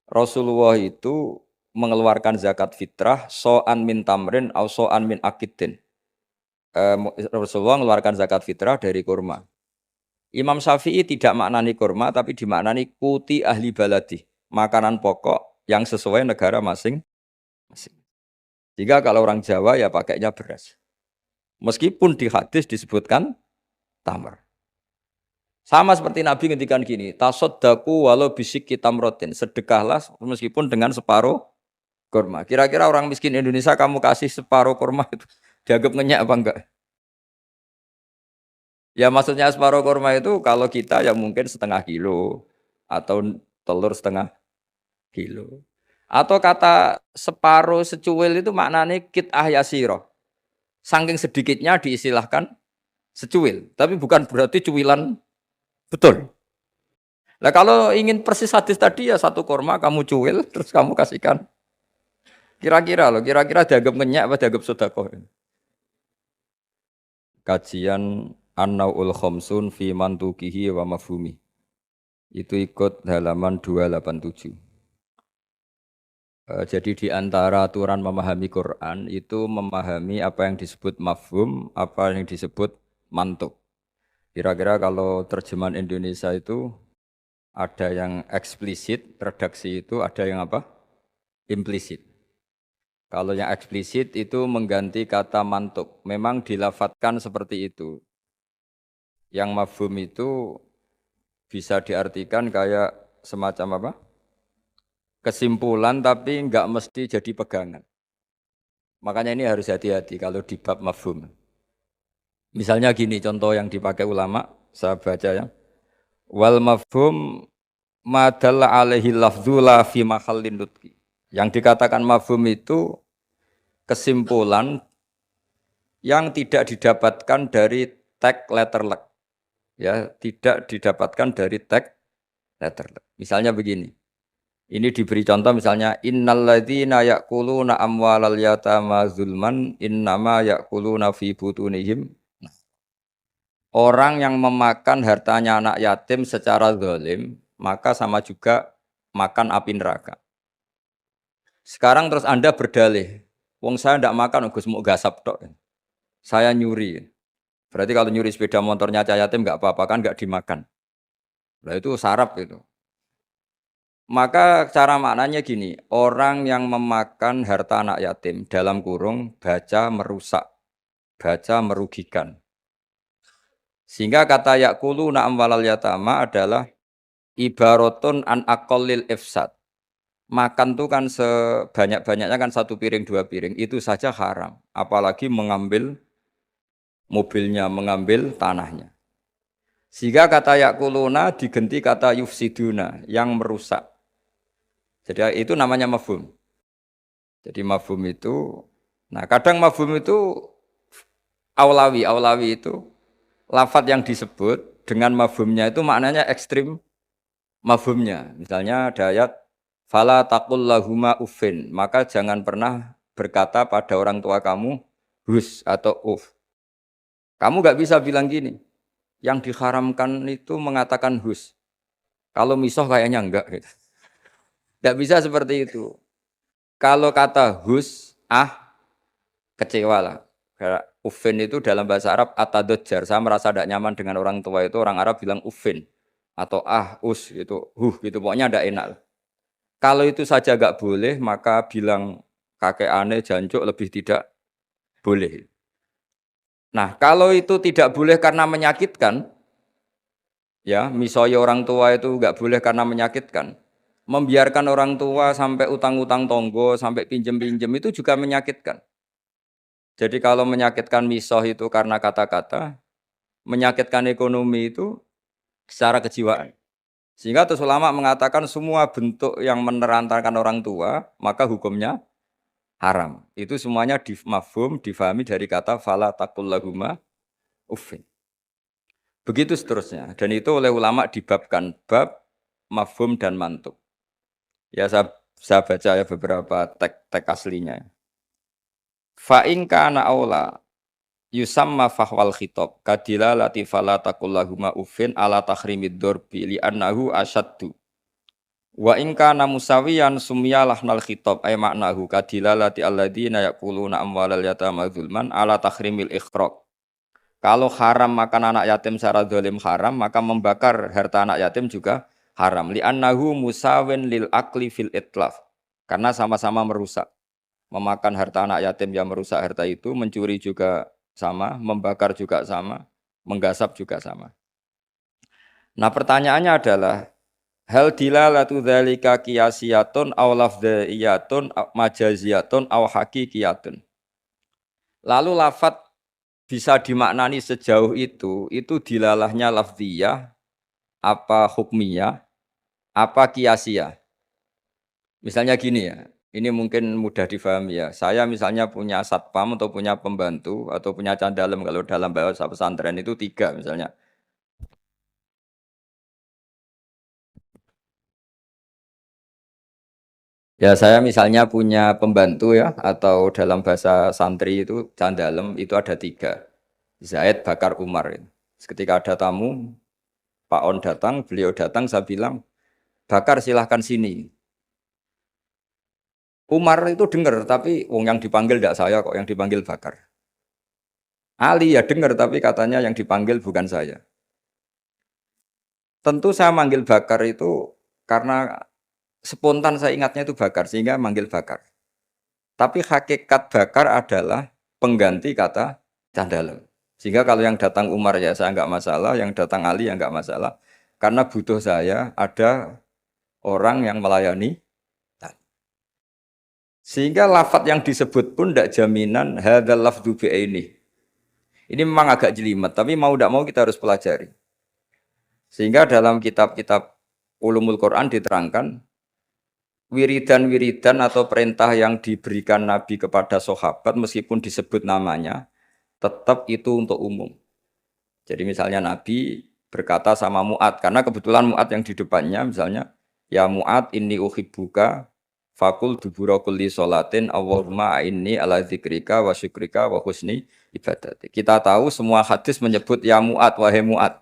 Rasulullah itu mengeluarkan zakat fitrah so'an min tamrin au so'an min akidin. Rasulullah mengeluarkan zakat fitrah dari kurma. Imam Syafi'i tidak maknani kurma tapi dimaknani kuti ahli baladi, makanan pokok yang sesuai negara masing-masing. Jika kalau orang Jawa ya pakainya beras. Meskipun di hadis disebutkan tamar. Sama seperti Nabi ngendikan gini, tasodaku walau bisik tamrotin, sedekahlah meskipun dengan separuh kurma. Kira-kira orang miskin Indonesia kamu kasih separuh kurma itu dianggap ngenyak apa enggak? Ya maksudnya separuh kurma itu kalau kita ya mungkin setengah kilo atau telur setengah kilo. Atau kata separuh secuil itu maknanya kit ahyasiro. Saking sedikitnya diistilahkan secuil. Tapi bukan berarti cuilan betul. Nah kalau ingin persis hadis tadi ya satu kurma kamu cuil terus kamu kasihkan. Kira-kira loh, kira-kira dianggap ngenyak apa dianggap sedekah? Kajian An-Naul Khomsun fi Mantukihi wa Mafhumi. Itu ikut halaman 287. Jadi di antara aturan memahami Quran itu memahami apa yang disebut mafhum, apa yang disebut mantuk. Kira-kira kalau terjemahan Indonesia itu ada yang eksplisit, redaksi itu ada yang apa? Implisit. Kalau yang eksplisit itu mengganti kata mantuk. Memang dilafatkan seperti itu. Yang mafhum itu bisa diartikan kayak semacam apa? Kesimpulan tapi enggak mesti jadi pegangan. Makanya ini harus hati-hati kalau di bab mafhum. Misalnya gini contoh yang dipakai ulama, saya baca ya. Wal mafhum madalla alaihi lafdzula fi mahallin nutqi. Yang dikatakan mafhum itu kesimpulan yang tidak didapatkan dari tag letter luck. Ya, tidak didapatkan dari tag letter luck. Misalnya begini. Ini diberi contoh misalnya innalladzina ya'kuluna amwalal yatama zulman innama ya'kuluna fi butunihim. Orang yang memakan hartanya anak yatim secara zalim, maka sama juga makan api neraka. Sekarang terus Anda berdalih, wong saya ndak makan Gus mau gasap tok. Saya nyuri. Berarti kalau nyuri sepeda motornya cah yatim nggak apa-apa kan nggak dimakan. Nah itu sarap itu. Maka cara maknanya gini, orang yang memakan harta anak yatim dalam kurung baca merusak, baca merugikan. Sehingga kata yakulu na'am walal yatama adalah ibaratun an aqallil ifsad. Makan tuh kan sebanyak-banyaknya kan satu piring dua piring itu saja haram. Apalagi mengambil mobilnya, mengambil tanahnya. Sehingga kata yakuluna diganti kata yufsiduna yang merusak. Jadi itu namanya mafhum. Jadi mafhum itu, nah kadang mafhum itu aulawi itu lafadz yang disebut dengan mafhumnya itu maknanya ekstrim mafhumnya. Misalnya ada ayat fala taqul lahuma uffin, maka jangan pernah berkata pada orang tua kamu hus atau uf. Kamu nggak bisa bilang gini. Yang diharamkan itu mengatakan hus. Kalau misoh kayaknya enggak gitu. Nggak bisa seperti itu. Kalau kata hus, kecewa lah. Karena ufin itu dalam bahasa Arab atadodjar. Saya merasa tidak nyaman dengan orang tua itu. Orang Arab bilang ufin. Atau us gitu. Gitu. Pokoknya tidak enak. Kalau itu saja nggak boleh, maka bilang kakek aneh, jancuk lebih tidak boleh. Nah, kalau itu tidak boleh karena menyakitkan, ya, misalnya orang tua itu nggak boleh karena menyakitkan. Membiarkan orang tua sampai utang-utang tonggo, sampai pinjem-pinjem itu juga menyakitkan. Jadi kalau menyakitkan misoh itu karena kata-kata, menyakitkan ekonomi itu secara kejiwaan. Sehingga terus ulama mengatakan semua bentuk yang menerantarkan orang tua, maka hukumnya haram. Itu semuanya mafhum, difahami dari kata fala taqul lahuma uffin. Begitu seterusnya. Dan itu oleh ulama dibabkan bab mafhum dan mantuk. Ya saya baca ya beberapa teks aslinya. Fa in kana aula yusamma fahwal khitab kadila latifala taqul lahuma uffin ala tahrimid dorbi li annahu asyaddu Wa in kana musawiyan sumya lahnal khitab ay maknahu kadilalati alladzina yaquluna amwalal yatama zulman ala tahrimil ikhraq. Kalau haram makan anak yatim secara zalim haram, maka membakar harta anak yatim juga haram. Li'annahu musawin lil akli fil itlaf. Karena sama-sama merusak. Memakan harta anak yatim yang merusak harta itu, mencuri juga sama, membakar juga sama, menggasap juga sama. Nah pertanyaannya adalah, hal dilalatu dzalika qiyasiyatun aw lafdhiyatun majaziyatun aw haqiqiyatun. Lalu lafat bisa dimaknani sejauh itu dilalahnya lafdhiyah, apa hukmiyah, apa qiyasiyah. Misalnya gini ya, ini mungkin mudah difahami ya. Saya misalnya punya satpam atau punya pembantu atau punya candalem kalau dalam bahasa pesantren itu 3 misalnya. Ya saya misalnya punya pembantu ya atau dalam bahasa santri itu candalem itu ada 3. Zaid, Bakar, Umar. Ketika ada tamu, Pak On datang, beliau datang, saya bilang, Bakar silahkan sini. Umar itu dengar, tapi wong yang dipanggil tidak saya kok, yang dipanggil Bakar. Ali ya dengar, tapi katanya yang dipanggil bukan saya. Tentu saya manggil Bakar itu karena spontan saya ingatnya itu Bakar, sehingga manggil Bakar. Tapi hakikat Bakar adalah pengganti kata Candalem. Sehingga kalau yang datang Umar ya saya nggak masalah, yang datang Ali ya nggak masalah. Karena butuh saya ada orang yang melayani. Sehingga lafat yang disebut pun tidak jaminan hadzal lafdzu ini. Ini memang agak jelimet, tapi mau tidak mau kita harus pelajari. Sehingga dalam kitab-kitab ulumul Quran diterangkan wiridan-wiridan atau perintah yang diberikan Nabi kepada sahabat meskipun disebut namanya, tetap itu untuk umum. Jadi misalnya Nabi berkata sama Mu'ad, karena kebetulan Mu'ad yang di depannya misalnya, ya Mu'ad inni uhibbuka fakul dubura kulli sholatin Allahumma inni ala dzikrika wa syukrika wa husni ibadati. Kita tahu semua hadis menyebut ya Mu'ad, wahai Mu'ad.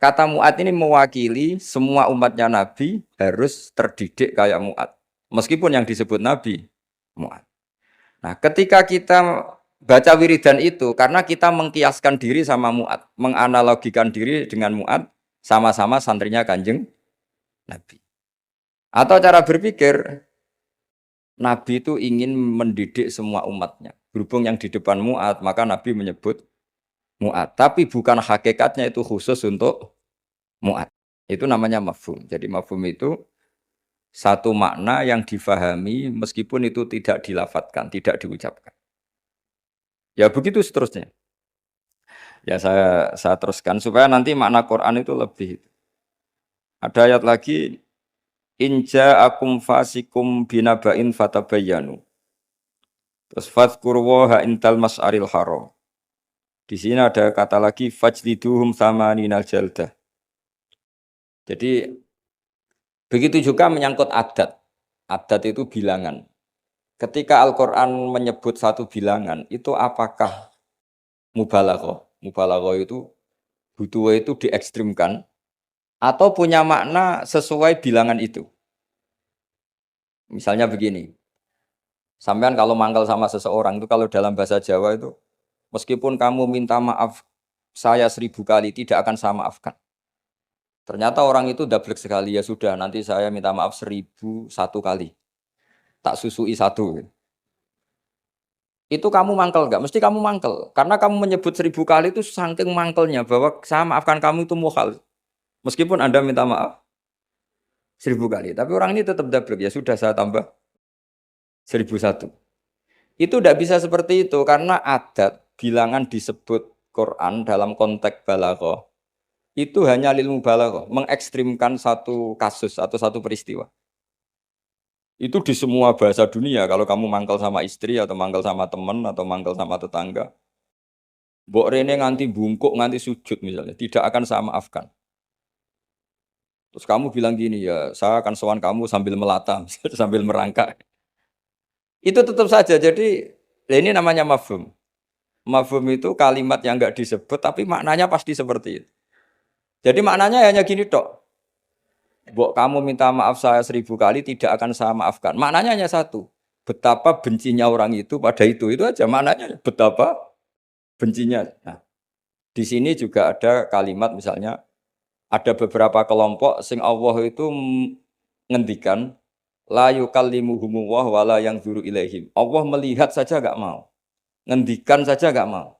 Kata Mu'ad ini mewakili semua umatnya Nabi harus terdidik kayak Mu'ad. Meskipun yang disebut Nabi Mu'ad. Nah ketika kita baca wiridan itu karena kita mengkiaskan diri sama Mu'ad, menganalogikan diri dengan Mu'ad, sama-sama santrinya Kanjeng Nabi. Atau cara berpikir, Nabi itu ingin mendidik semua umatnya. Berhubung yang di depan Mu'ad, maka Nabi menyebut Mu'ad. Tapi bukan hakikatnya itu khusus untuk Mu'ad. Itu namanya mafhum. Jadi mafhum itu satu makna yang difahami meskipun itu tidak dilafatkan, tidak diucapkan. Ya begitu seterusnya. Ya saya teruskan supaya nanti makna Quran itu lebih. Ada ayat lagi inja akum fasikum binaba'in fatabayyanu. Terus fadhkuru wa intal mas'aril haram. Di sini ada kata lagi fajliduhum thamaninal jaldah. Jadi begitu juga menyangkut adat. Adat itu bilangan. Ketika Al-Qur'an menyebut satu bilangan, itu apakah mubalaghah? Mubalaghah itu butuh itu diekstrimkan atau punya makna sesuai bilangan itu. Misalnya begini, sampean kalau mangkal sama seseorang itu kalau dalam bahasa Jawa itu, meskipun kamu minta maaf saya 1000 kali tidak akan saya maafkan. Ternyata orang itu dablek sekali, ya sudah nanti saya minta maaf 1001 kali. Tak susui 1. Itu kamu mangkel enggak? Mesti kamu mangkel. Karena kamu menyebut 1000 kali itu saking mangkelnya bahwa saya maafkan kamu itu mukhal. Meskipun Anda minta maaf 1000 kali. Tapi orang ini tetap dablek, ya sudah saya tambah 1001. Itu tidak bisa seperti itu karena adat bilangan disebut Quran dalam konteks balaghah itu hanya lil mubalaghah, mengekstrimkan satu kasus atau satu peristiwa. Itu di semua bahasa dunia kalau kamu mangkal sama istri atau mangkal sama teman atau mangkal sama tetangga, mbok rene nganti bungkuk nganti sujud misalnya, tidak akan saya maafkan. Terus kamu bilang gini ya, saya akan sowan kamu sambil melata, sambil merangkak. Itu tetap saja. Jadi ini namanya mafhum. Mafhum itu kalimat yang enggak disebut tapi maknanya pasti seperti itu. Jadi maknanya hanya gini tok. Mbok kamu minta maaf saya 1000 kali tidak akan saya maafkan. Maknanya hanya satu. Betapa bencinya orang itu pada itu aja maknanya. Betapa bencinya. Nah, di sini juga ada kalimat misalnya ada beberapa kelompok sing Allah itu ngendikan la yukallimuhumullah wala yang zuru ilaihim. Allah melihat saja enggak mau. Ngendikan saja enggak mau.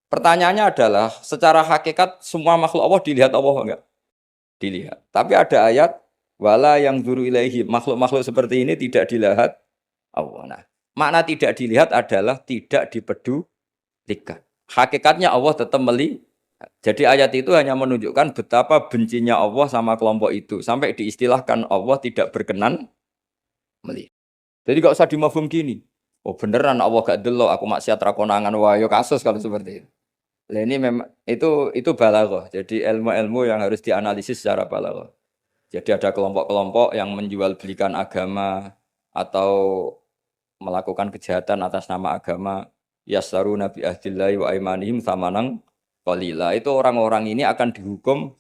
Pertanyaannya adalah secara hakikat semua makhluk Allah dilihat Allah enggak? Dilihat. Tapi ada ayat wala yang zuru ilaihi. Makhluk-makhluk seperti ini tidak dilihat Allah. Nah, makna tidak dilihat adalah tidak dipedulikan. Hakikatnya Allah tetap melihat. Jadi ayat itu hanya menunjukkan betapa bencinya Allah sama kelompok itu. Sampai diistilahkan Allah tidak berkenan melihat. Jadi gak usah dimafhum gini. Oh beneran Allah gak delok, aku maksiat rakonangan wayo kasus kalau seperti itu. Nah, ini memang itu balaghah. Jadi ilmu-ilmu yang harus dianalisis secara balaghah. Jadi ada kelompok-kelompok yang menjual belikan agama atau melakukan kejahatan atas nama agama. Yasaruna bi ahdillahi wa aimanihim samanang qalila. Itu orang-orang ini akan dihukum,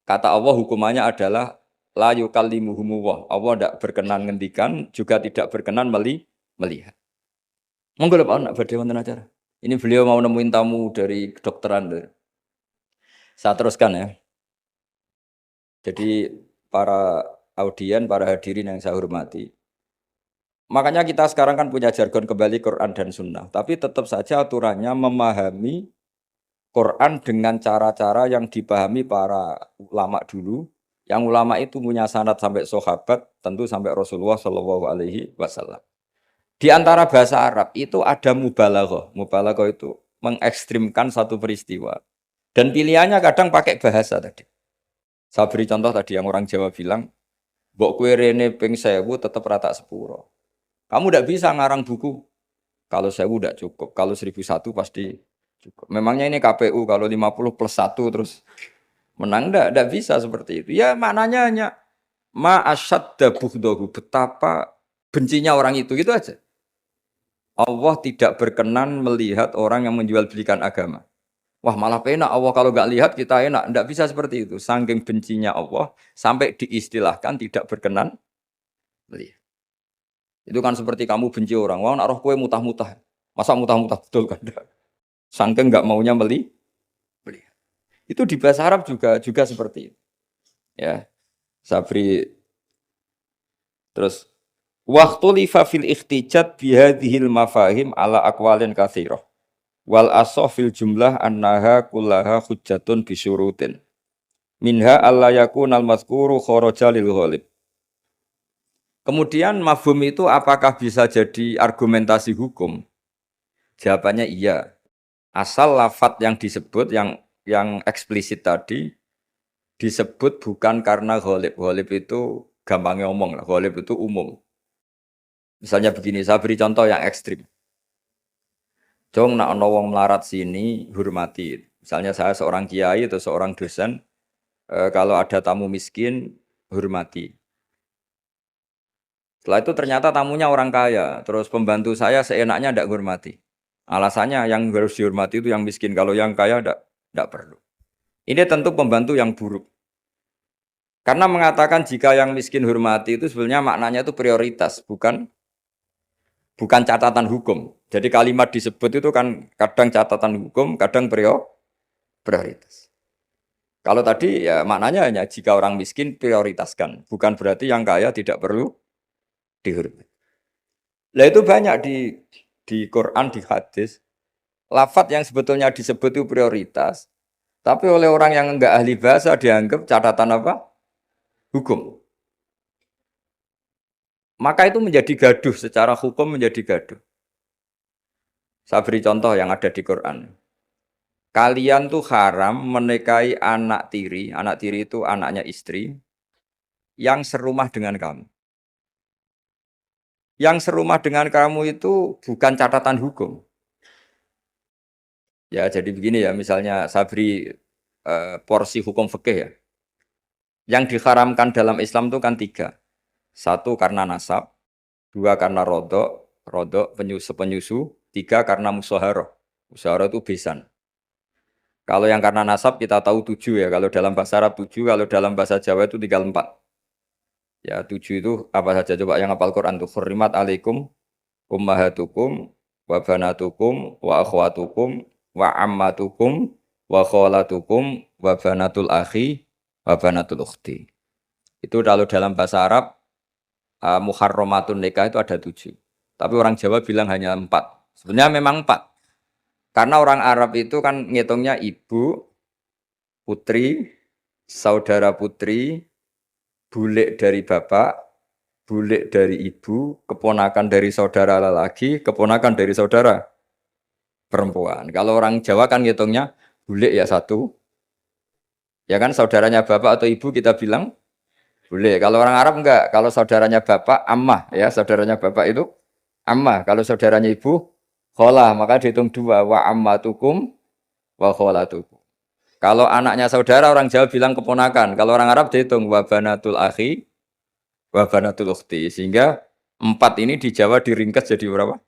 kata Allah hukumannya adalah la yukallimuhumullah. Allah tidak berkenan ngendikan, juga tidak berkenan melihat. Monggo Pak nak badhe wonten acara. Ini beliau mau nemuin tamu dari kedokteran. Saya teruskan ya. Jadi para audien, para hadirin yang saya hormati. Makanya kita sekarang kan punya jargon kembali Quran dan Sunnah. Tapi tetap saja aturannya memahami Quran dengan cara-cara yang dipahami para ulama dulu. Yang ulama itu punya sanad sampai sahabat, tentu sampai Rasulullah Shallallahu Alaihi Wasallam. Di antara bahasa Arab itu ada mubalaghah. Mubalaghah itu mengekstrimkan satu peristiwa. Dan pilihannya kadang pakai bahasa tadi. Saya beri contoh tadi yang orang Jawa bilang, mbok kue rene ping 1000 tetap rata sepuro. Kamu tidak bisa ngarang buku. Kalau 1000 tidak cukup. Kalau 1001 pasti cukup. Memangnya ini KPU kalau 50 plus 1 terus menang tidak bisa seperti itu. Ya maknanya hanya ma'asyadda bughdahu, betapa bencinya orang itu gitu aja. Allah tidak berkenan melihat orang yang menjual belikan agama. Wah malah penak Allah kalau nggak lihat kita enak. Tidak bisa seperti itu. Saking bencinya Allah sampai diistilahkan tidak berkenan melihat. Itu kan seperti kamu benci orang. Wah naruh kue mutah-mutah. Masa mutah-mutah betul kan? Saking nggak maunya melihat. Itu di bahasa Arab juga seperti itu. Ya, Sabri terus waktu lifa fil ikhtijat bihadhil mafahim ala aqwalin katsirah. Wal asofil jumlah annaha kullaha hujjatun bisyurutin. Minha alla yakunal mazkuru kharaja lil ghalib. Kemudian mafhum itu apakah bisa jadi argumentasi hukum? Jawabannya iya. Asal lafadz yang disebut yang eksplisit tadi disebut bukan karena ghalib. Ghalib itu gampangnya ngomong lah. Ghalib itu umum. Misalnya begini, saya beri contoh yang ekstrim. Jong nak ono wong melarat sini hormati. Misalnya saya seorang kiai atau seorang dosen, kalau ada tamu miskin hormati. Setelah itu ternyata tamunya orang kaya, terus pembantu saya seenaknya tidak hormati. Alasannya yang harus dihormati itu yang miskin, kalau yang kaya tidak perlu. Ini tentu pembantu yang buruk. Karena mengatakan jika yang miskin hormati itu sebenarnya maknanya itu prioritas, bukan catatan hukum. Jadi kalimat disebut itu kan kadang catatan hukum, kadang prioritas. Kalau tadi ya maknanya hanya jika orang miskin prioritaskan, bukan berarti yang kaya tidak perlu dihormati. Lah itu banyak di Quran, di hadis, lafadz yang sebetulnya disebut itu prioritas, tapi oleh orang yang enggak ahli bahasa dianggap catatan apa? Hukum. Maka itu menjadi gaduh, secara hukum menjadi gaduh. Saya beri contoh yang ada di Quran. Kalian tuh haram menikahi anak tiri itu anaknya istri, yang serumah dengan kamu. Yang serumah dengan kamu itu bukan catatan hukum. Ya jadi begini ya, misalnya saya beri porsi hukum fikih ya. Yang diharamkan dalam Islam itu kan 3. 1 karena nasab, 2 karena rodok penyusu, 3 karena musaharah. Musaharah itu besan. Kalau yang karena nasab kita tahu 7 ya, kalau dalam bahasa Arab 7, kalau dalam bahasa Jawa itu tinggal 4. Ya 7 itu apa saja coba yang hafal Quran tuh. Hurrimat alaikum ummahatukum wa banatukum wa akhwatukum wa ammatukum wa kholatukum wa banatul akhi wa banatul ukhti. Itu kalau dalam bahasa Arab muharramatun nikah itu ada 7. Tapi orang Jawa bilang hanya 4. Sebenarnya memang 4. Karena orang Arab itu kan ngitungnya ibu, putri, saudara putri, bulik dari bapak, bulik dari ibu, keponakan dari saudara lelaki, keponakan dari saudara perempuan. Kalau orang Jawa kan ngitungnya bulik ya satu, ya kan saudaranya bapak atau ibu kita bilang bulik. Kalau orang Arab enggak, kalau saudaranya bapak ammah ya, saudaranya bapak itu ammah. Kalau saudaranya ibu kholah, maka dihitung 2 wa ammatukum wa kholatukum. Kalau anaknya saudara orang Jawa bilang keponakan, kalau orang Arab dihitung wa banatul akhi wa banatul ukhti. Sehingga 4 ini di Jawa diringkas jadi berapa?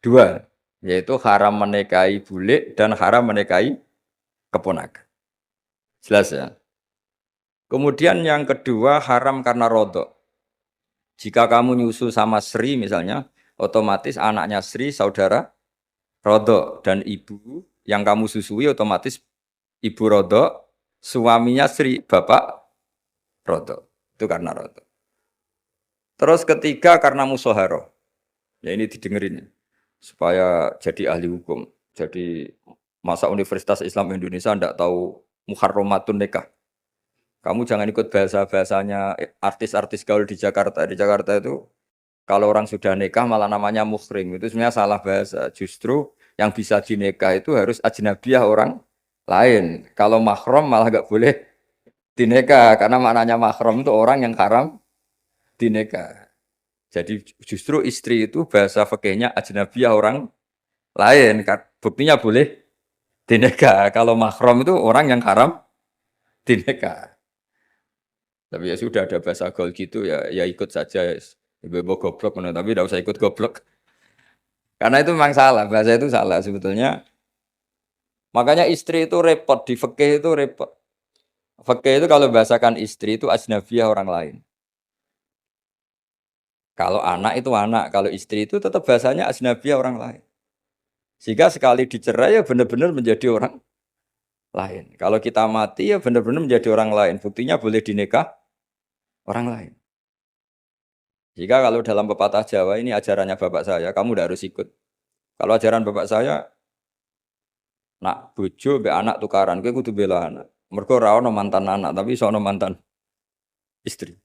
2, yaitu haram menikahi bulik dan haram menikahi keponakan. Jelas ya. Kemudian yang kedua haram karena rodok. Jika kamu nyusu sama Sri misalnya, otomatis anaknya Sri saudara rodok dan ibu yang kamu susui otomatis ibu rodok, suaminya Sri bapak rodok. Itu karena rodok. Terus ketiga karena musoharoh. Ya ini didengerin supaya jadi ahli hukum. Jadi masa Universitas Islam Indonesia tidak tahu muharramatun nikah. Kamu jangan ikut bahasa-bahasanya artis-artis gaul di Jakarta. Di Jakarta itu kalau orang sudah nikah malah namanya muhrim. Itu sebenarnya salah bahasa. Justru yang bisa dinikah itu harus ajnabiyah orang lain. Kalau mahram malah nggak boleh dinikah. Karena maknanya mahram itu orang yang haram dinikah. Jadi justru istri itu bahasa fikihnya ajnabiyah orang lain. Buktinya boleh dinikah. Kalau mahram itu orang yang haram dinikah. Tapi ya sudah ada bahasa gaul gitu ya ikut saja. Ibu goblok tapi tidak usah ikut goblok. Karena itu memang salah, bahasa itu salah sebetulnya. Makanya istri itu repot, di fikih itu repot. Fikih itu kalau bahasakan istri itu ajnabiyah orang lain. Kalau anak itu anak, kalau istri itu tetap bahasanya ajnabiyah orang lain. Sehingga sekali dicerai ya benar-benar menjadi orang lain. Kalau kita mati ya benar-benar menjadi orang lain. Buktinya boleh dinikah orang lain. Jika kalau dalam pepatah Jawa ini ajarannya bapak saya, kamu tidak harus ikut. Kalau ajaran bapak saya, nak bojo be anak tukaran, kowe kudu bela anak. Mergo ora ono mantan anak, tapi iso ono mantan istri.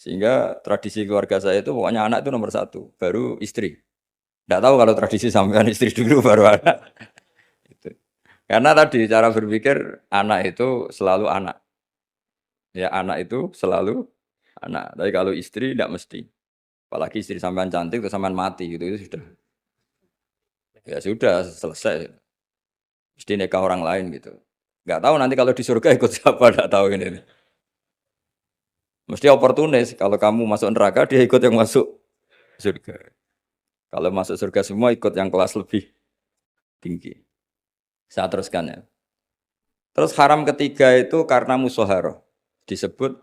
Sehingga tradisi keluarga saya itu pokoknya anak itu nomor 1, baru istri. Tidak tahu kalau tradisi sampean istri dulu baru anak. Itu. Karena tadi cara berpikir anak itu selalu anak. Ya anak itu selalu anak. Tapi kalau istri tidak mesti. Apalagi istri sampean cantik terus sampean mati gitu itu sudah. Ya sudah selesai. Mesti nikah orang lain gitu. Enggak tahu nanti kalau di surga ikut siapa, enggak tahu ini. Mesti oportunis kalau kamu masuk neraka dia ikut yang masuk surga. Kalau masuk surga semua ikut yang kelas lebih tinggi. Saya teruskan ya. Terus haram ketiga itu karena musoharoh. Disebut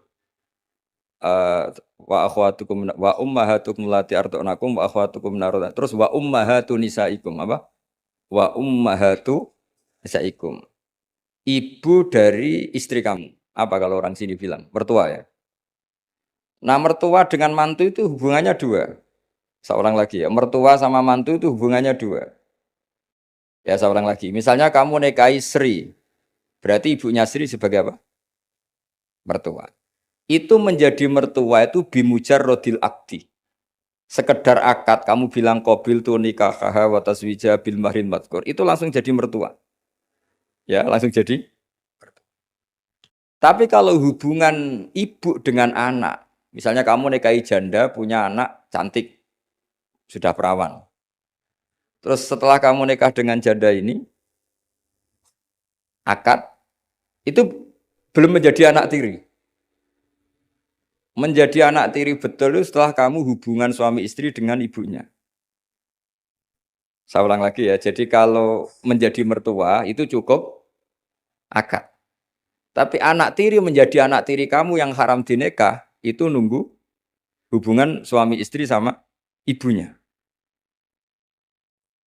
wa akhwatukum wa ummahatukum lati ardunakum wa akhwatukum naruna. Terus wa ummahatu nisaikum apa? Wa ummahatu nisaikum. Ibu dari istri kamu. Apa kalau orang sini bilang? Mertua ya. Nah mertua dengan mantu itu hubungannya 2. Seorang lagi ya. Mertua sama mantu itu hubungannya 2. Ya seorang lagi. Misalnya kamu nikahi Sri. Berarti ibunya Sri sebagai apa? Mertua. Itu menjadi mertua itu bimujarrodil akdi. Sekedar akad kamu bilang qabil tu nikahaha wa taswija bil mahrin madkur. Itu langsung jadi mertua. Ya langsung jadi. Tapi kalau hubungan ibu dengan anak. Misalnya kamu nikahi janda punya anak cantik. Sudah perawan. Terus setelah kamu nikah dengan janda ini. Akad. Itu belum menjadi anak tiri. Menjadi anak tiri betul itu setelah kamu hubungan suami istri dengan ibunya. Saya ulang lagi ya. Jadi kalau menjadi mertua itu cukup akad. Tapi anak tiri menjadi anak tiri kamu yang haram dinikah. itu nunggu hubungan suami istri sama ibunya.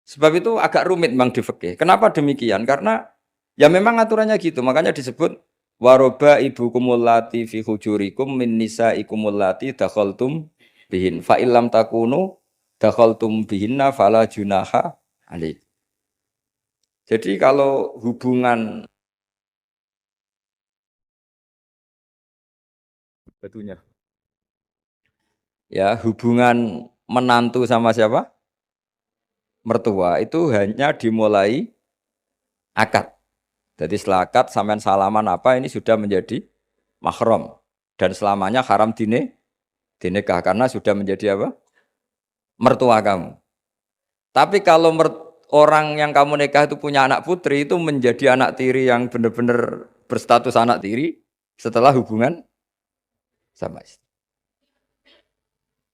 Sebab itu agak rumit Bang di fikih. Kenapa demikian? Karena ya memang aturannya gitu. Makanya disebut waroba ibu kumulati fi hujurikum min nisa ikumulati dakhaltum bihin fa illam takunu dakhaltum bihinna fala junaha alaik. Jadi kalau hubungan batunya ya hubungan menantu sama siapa? Mertua itu hanya dimulai akad. Jadi setelah akad sampean salaman apa ini sudah menjadi mahram dan selamanya haram dinikah karena sudah menjadi apa? Mertua kamu. Tapi kalau orang yang kamu nikah itu punya anak putri itu menjadi anak tiri yang benar-benar berstatus anak tiri setelah hubungan sama istri.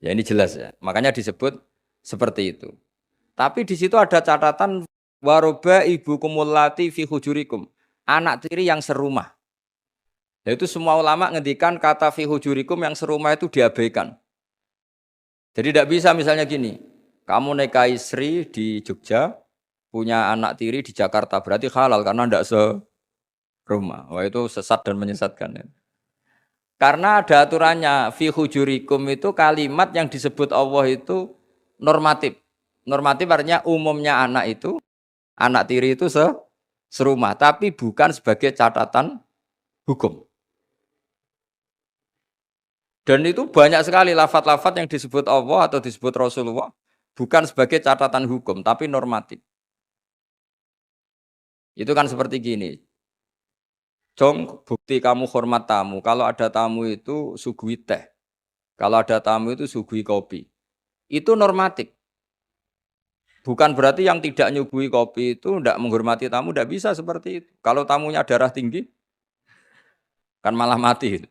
Ya ini jelas ya. Makanya disebut seperti itu. Tapi di situ ada catatan waroba ibu kumulati fi hujurikum. Anak tiri yang serumah. Yaitu semua ulama ngendikan kata fi hujurikum yang serumah itu diabaikan. Jadi tidak bisa misalnya gini. Kamu nikahi Sri di Jogja, punya anak tiri di Jakarta, berarti halal karena tidak serumah. Wah itu sesat dan menyesatkan. Ya. Karena ada aturannya, fi hujurikum itu kalimat yang disebut Allah itu normatif. Normatif artinya umumnya anak tiri itu serumah, tapi bukan sebagai catatan hukum. Dan itu banyak sekali lafaz-lafaz yang disebut Allah atau disebut Rasulullah bukan sebagai catatan hukum, tapi normatif. Itu kan seperti gini. Jong, bukti kamu hormat tamu. Kalau ada tamu itu suguhi teh. Kalau ada tamu itu suguhi kopi. Itu normatif. Bukan berarti yang tidak nyuguhi kopi itu tidak menghormati tamu, tidak bisa seperti itu. Kalau tamunya darah tinggi, kan malah mati.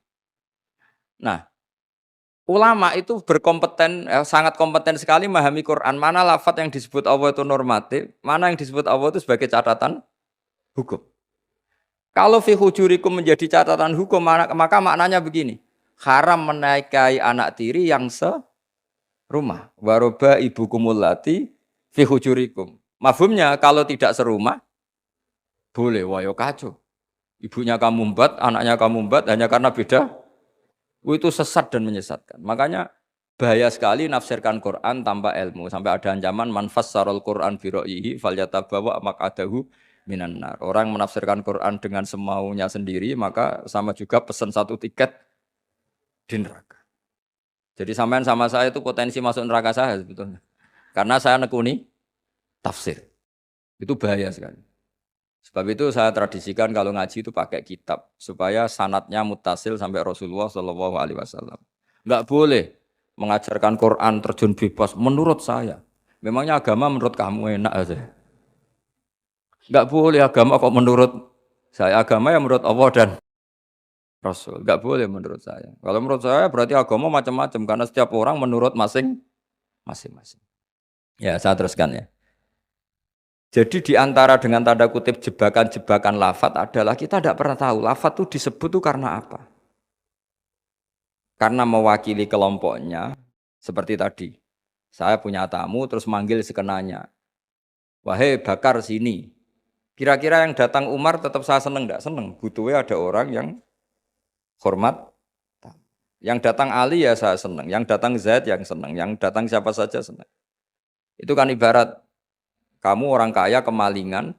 Nah, ulama itu berkompeten, sangat kompeten sekali memahami Quran. Mana lafaz yang disebut Allah itu normatif, mana yang disebut Allah itu sebagai catatan hukum. Kalau fi hujurikum menjadi catatan hukum, maka maknanya begini. Haram menikahi anak tiri yang serumah. Waroba ibu kumulati fi hujurikum. Mafhumnya kalau tidak serumah, boleh, wayo kacau. Ibunya kamu embat, anaknya kamu embat, hanya karena beda. Itu sesat dan menyesatkan. Makanya bahaya sekali nafsirkan Quran tanpa ilmu. Sampai ada ancaman manfas sarul Quran biro'ihi falyatabawa maq'adahu minan nar. Orang menafsirkan Quran dengan semaunya sendiri, maka sama juga pesan satu tiket di neraka. Jadi sampean sama saya itu potensi masuk neraka saya sebetulnya. Karena saya nekuni tafsir. Itu bahaya sekali. Sebab itu saya tradisikan kalau ngaji itu pakai kitab supaya sanadnya mutasil sampai Rasulullah SAW. Enggak boleh mengajarkan Quran terjun bebas menurut saya. Memangnya agama menurut kamu enak aja. Enggak boleh agama kok menurut saya. Agama yang menurut Allah dan Rasul. Enggak boleh menurut saya. Kalau menurut saya berarti agama macam-macam karena setiap orang menurut masing-masing. Ya, saya teruskan ya. Jadi di antara dengan tanda kutip jebakan-jebakan lafat adalah kita tidak pernah tahu lafat itu disebut itu karena apa. Karena mewakili kelompoknya, seperti tadi. Saya punya tamu terus manggil sekenanya. Wahai Bakar sini. Kira-kira yang datang Umar tetap saya seneng enggak? Seneng. Butuhnya ada orang yang hormat. Yang datang Ali ya saya seneng. Yang datang Zaid yang seneng. Yang datang siapa saja seneng. Itu kan ibarat kamu orang kaya kemalingan,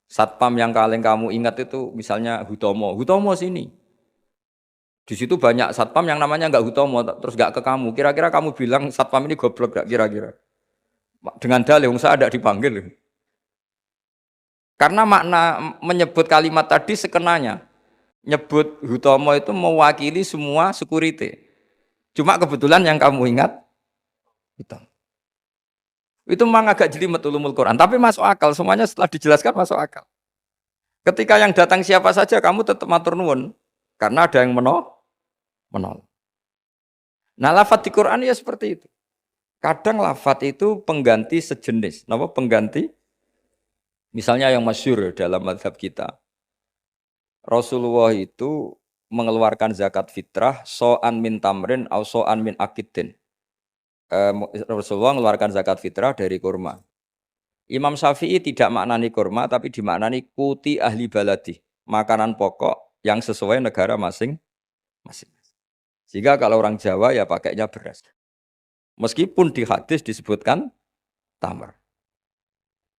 satpam yang paling kamu ingat itu misalnya Hutomo. Hutomo sini. Di situ banyak satpam yang namanya enggak Hutomo, terus enggak ke kamu. Kira-kira kamu bilang satpam ini goblok enggak kira-kira? Dengan dalih, saya ada dipanggil. Karena makna menyebut kalimat tadi sekenanya. Nyebut Hutomo itu mewakili semua security. Cuma kebetulan yang kamu ingat, Hutomo. Itu memang agak jelimet ulumul Quran, tapi masuk akal, semuanya setelah dijelaskan masuk akal. Ketika yang datang siapa saja, kamu tetap matur nuwun, karena ada yang menolak. Nah, lafadz di Quran ya seperti itu. Kadang lafadz itu pengganti sejenis, napa pengganti? Misalnya yang masyhur dalam mazhab kita, Rasulullah itu mengeluarkan zakat fitrah so'an min tamrin au so'an min akidin. Rasulullah mengeluarkan zakat fitrah dari kurma. Imam Syafi'i tidak maknani kurma tapi dimaknani kuti ahli baladi, makanan pokok yang sesuai negara masing-masing. Jika kalau orang Jawa ya pakainya beras. Meskipun di hadis disebutkan tamar.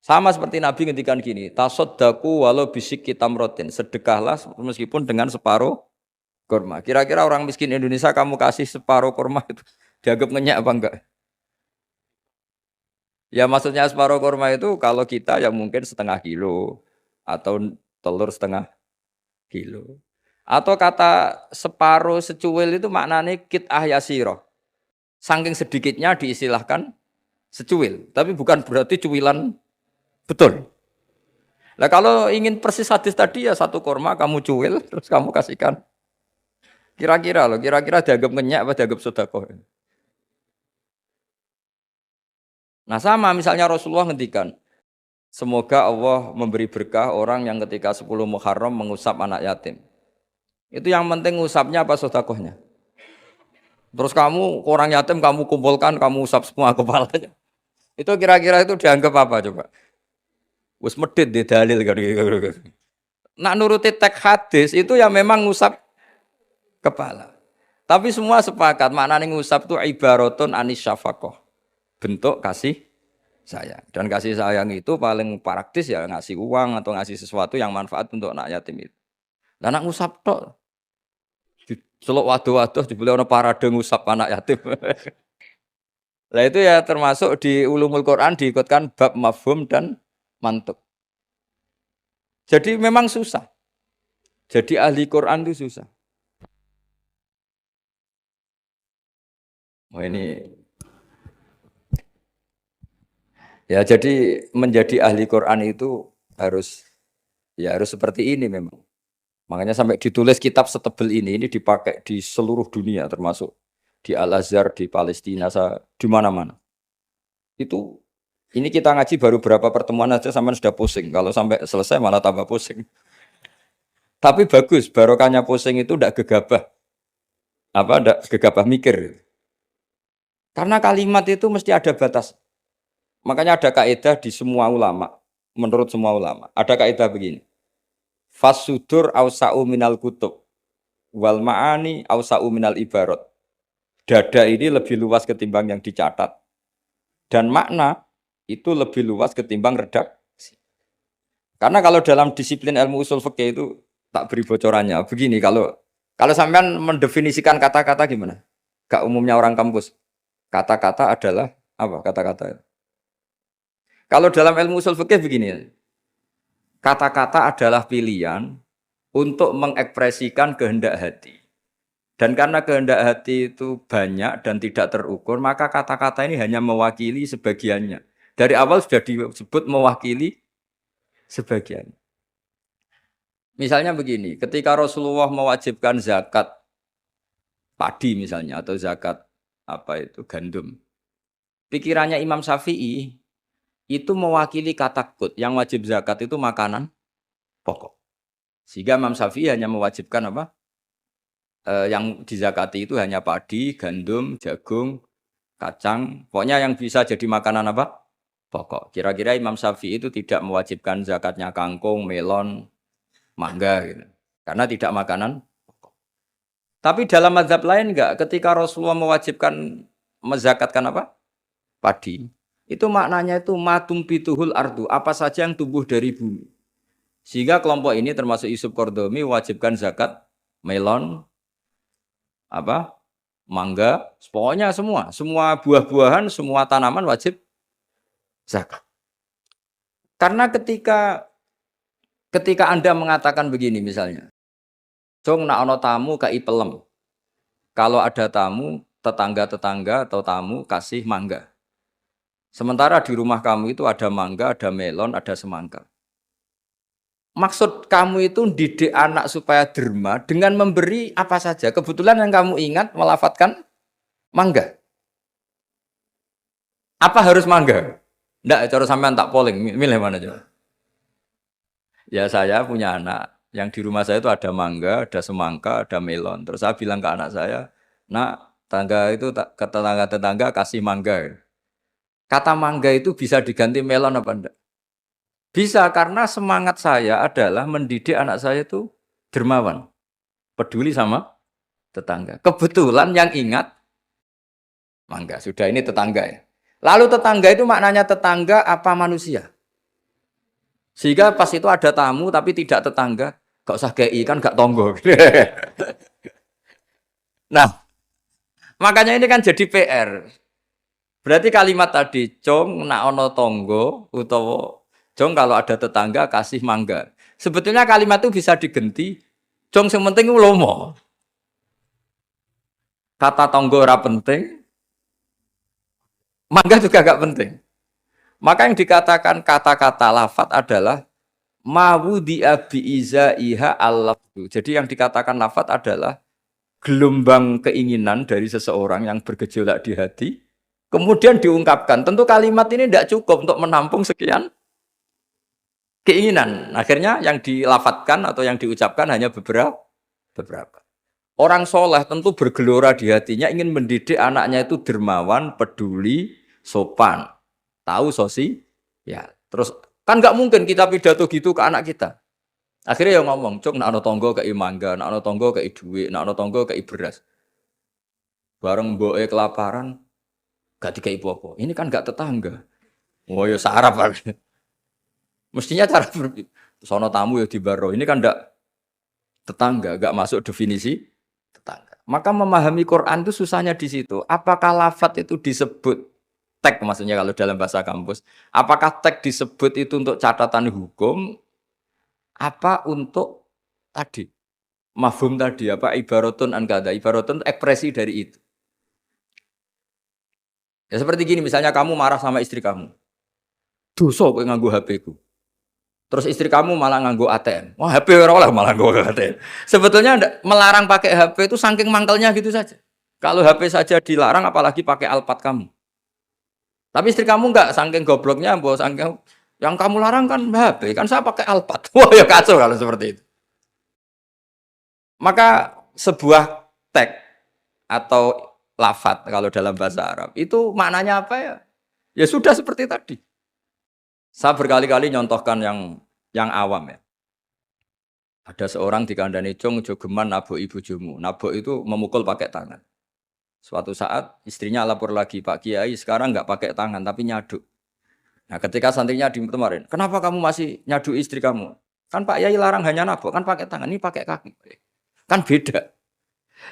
Sama seperti Nabi ngendikan gini, tasaddaku walau bisik tamrotin, sedekahlah meskipun dengan separuh kurma. Kira-kira orang miskin Indonesia kamu kasih separuh kurma itu dianggap ngenyak apa enggak? Ya maksudnya separuh kurma itu kalau kita ya mungkin setengah kilo atau telur setengah kilo. Atau kata separuh secuil itu maknanya kit'ah yasiro. Saking sedikitnya diistilahkan secuil, tapi bukan berarti cuilan betul. Nah kalau ingin persis hadis tadi ya satu kurma kamu cuil terus kamu kasihkan. Kira-kira loh, kira-kira dianggap ngenyak apa dianggap sedekah. Nah sama misalnya Rasulullah ngendikan, semoga Allah memberi berkah orang yang ketika 10 Muharram mengusap anak yatim. Itu yang penting ngusapnya apa sedekahnya. Terus kamu orang yatim kamu kumpulkan, kamu usap semua kepalanya. Itu kira-kira itu dianggap apa coba? Wis medit di dalil kan. Nak nuruti teks hadis itu ya memang ngusap kepala. Tapi semua sepakat maknanya ngusap itu ibaratun anis syafaqah. Bentuk kasih sayang. Dan kasih sayang itu paling praktis ya ngasih uang atau ngasih sesuatu yang manfaat untuk anak yatim itu. Lah nak ngusap tok. Celuk waduh-waduh dibeli ana parade ngusap anak yatim. Lah itu ya termasuk di ulumul Quran diikutkan bab mafhum dan mantuk. Jadi memang susah. Jadi ahli Quran itu susah. Oh ini ya jadi menjadi ahli Quran itu harus seperti ini memang. Makanya sampai ditulis kitab setebel ini dipakai di seluruh dunia termasuk di Al-Azhar, di Palestina, di mana-mana. Itu ini kita ngaji baru berapa pertemuan aja sampai sudah pusing. Kalau sampai selesai malah tambah pusing. Tapi bagus, barokahnya pusing itu tidak gegabah. Apa tidak gegabah mikir. Karena kalimat itu mesti ada batas. Makanya ada kaidah di semua ulama, menurut semua ulama. Ada kaidah begini. Fasudur ausa'u minal kutub wal ma'ani ausa'u minal ibarat. Dada ini lebih luas ketimbang yang dicatat. Dan makna itu lebih luas ketimbang redaksi. Karena kalau dalam disiplin ilmu usul fikih itu tak beri bocorannya. Begini kalau sampean mendefinisikan kata-kata gimana? Gak umumnya orang kampus. Kata-kata adalah apa kata-kata? Kalau dalam ilmu usul fikih begini. Kata-kata adalah pilihan untuk mengekspresikan kehendak hati. Dan karena kehendak hati itu banyak dan tidak terukur, maka kata-kata ini hanya mewakili sebagiannya. Dari awal sudah disebut mewakili sebagian. Misalnya begini, ketika Rasulullah mewajibkan zakat padi misalnya atau zakat gandum. Pikirannya Imam Syafi'i itu mewakili kata kut, yang wajib zakat itu makanan pokok. Sehingga Imam Syafi'i hanya mewajibkan yang dizakati itu hanya padi, gandum, jagung, kacang. Pokoknya yang bisa jadi makanan pokok. Kira-kira Imam Syafi'i itu tidak mewajibkan zakatnya kangkung, melon, mangga gitu. Karena tidak makanan pokok. Tapi dalam mazhab lain enggak, ketika Rasulullah mewajibkan mezakatkan padi. Itu maknanya itu matum pituhul ardu, apa saja yang tumbuh dari bumi. Sehingga kelompok ini termasuk Yusuf Qardomi wajibkan zakat melon, mangga, pokoknya semua buah-buahan, semua tanaman wajib zakat. Karena ketika Anda mengatakan begini misalnya, "Jong nak ono tamu kai pelem." Kalau ada tamu, tetangga-tetangga atau tamu kasih mangga. Sementara di rumah kamu itu ada mangga, ada melon, ada semangka. Maksud kamu itu didik anak supaya derma dengan memberi apa saja. Kebetulan yang kamu ingat melafadzkan mangga. Apa harus mangga? Enggak, cara sampean tak polling, milih mana coba? Ya saya punya anak, Yang di rumah saya itu ada mangga, ada semangka, ada melon. Terus saya bilang ke anak saya, nak, tangga itu ke tetangga-tetangga kasih mangga. Kata mangga itu bisa diganti melon apa enggak? Bisa, karena semangat saya adalah mendidik anak saya itu dermawan, peduli sama tetangga. Kebetulan yang ingat mangga, sudah ini tetangga ya. Lalu tetangga itu maknanya tetangga apa manusia? Sehingga pas itu ada tamu tapi tidak tetangga, gak usah GI kan gak tonggo. Nah, makanya ini kan jadi PR. Berarti kalimat tadi, Cong nak ono tonggo utawa Cong kalau ada tetangga kasih mangga. Sebetulnya kalimat itu bisa digenti, Cong sing penting lomo. Kata tonggo ora penting, mangga juga gak penting. Maka yang dikatakan kata-kata lafat adalah mawudi abi iza iha al-lafdu. Jadi yang dikatakan lafat adalah gelombang keinginan dari seseorang yang bergejolak di hati, kemudian diungkapkan. Tentu kalimat ini tidak cukup untuk menampung sekian keinginan. Akhirnya yang dilafatkan atau yang diucapkan hanya beberapa. Orang soleh tentu bergelora di hatinya ingin mendidik anaknya itu dermawan, peduli, sopan, tahu sosi. Ya, terus kan nggak mungkin kita pidato gitu ke anak kita. Akhirnya yang ngomong, cok nak ana tonggo kei mangga, nak ana tonggo kei duit, nak ana tonggo kei beras. Bareng mboke kelaparan, gak dikei apa-apa. Ini kan gak tetangga. Oh ya sarap kan. Mestinya cara sono tamu ya dibaro. Ini kan ndak tetangga, gak masuk definisi tetangga. Maka memahami Quran itu susahnya di situ. Apakah lafadz itu disebut tag maksudnya kalau dalam bahasa kampus? Apakah tag disebut itu untuk catatan hukum? Apa untuk tadi mafhum tadi apa ibaratun an kada ibaratun ekspresi dari itu ya seperti gini misalnya kamu marah sama istri kamu dosa kowe nganggo HP ku terus istri kamu malah nganggo ATM wah HP ora oleh malah nganggo ATM sebetulnya melarang pakai HP itu saking mangkelnya gitu saja kalau HP saja dilarang apalagi pakai Alphard kamu tapi istri kamu enggak saking gobloknya mbok saking yang kamu larang kan HP, kan saya pakai Alphard. Wah ya kacau kalau seperti itu. Maka sebuah tag atau lafadz kalau dalam bahasa Arab itu maknanya apa ya? Ya sudah seperti tadi. Saya berkali-kali nyontohkan yang awam ya. Ada seorang dikandani Jong jogeman nabok ibu jomu. Nabok itu memukul pakai tangan. Suatu saat istrinya lapor lagi, Pak Kiai sekarang nggak pakai tangan tapi nyaduk. Nah ketika santrinya kemarin, kenapa kamu masih nyadu istri kamu? Kan Pak Yai larang hanya nabok, kan pakai tangan, ini pakai kaki. Kan beda.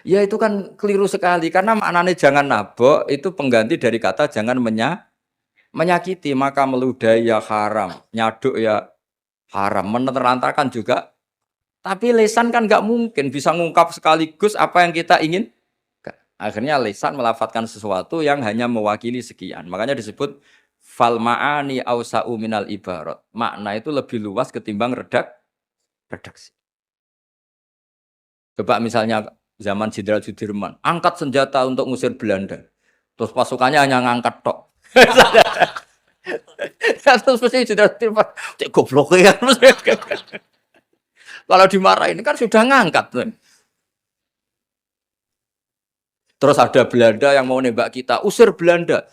Ya itu kan keliru sekali, karena maknanya jangan nabok, itu pengganti dari kata jangan menyakiti, maka meludahi ya haram, nyaduk ya haram, menerantarkan juga. Tapi lisan kan nggak mungkin bisa ngungkap sekaligus apa yang kita ingin. Akhirnya lisan melafatkan sesuatu yang hanya mewakili sekian. Makanya disebut fal ma'ani ausa'u minal ibarat. Makna itu lebih luas ketimbang redaksi. Coba misalnya zaman Jenderal Sudirman, angkat senjata untuk ngusir Belanda. Terus pasukannya hanya ngangkat tok. Terus mesti Jenderal Sudirman, cek goblok ya. Kalau dimarahin kan sudah ngangkat. Terus ada Belanda yang mau nembak kita, usir Belanda.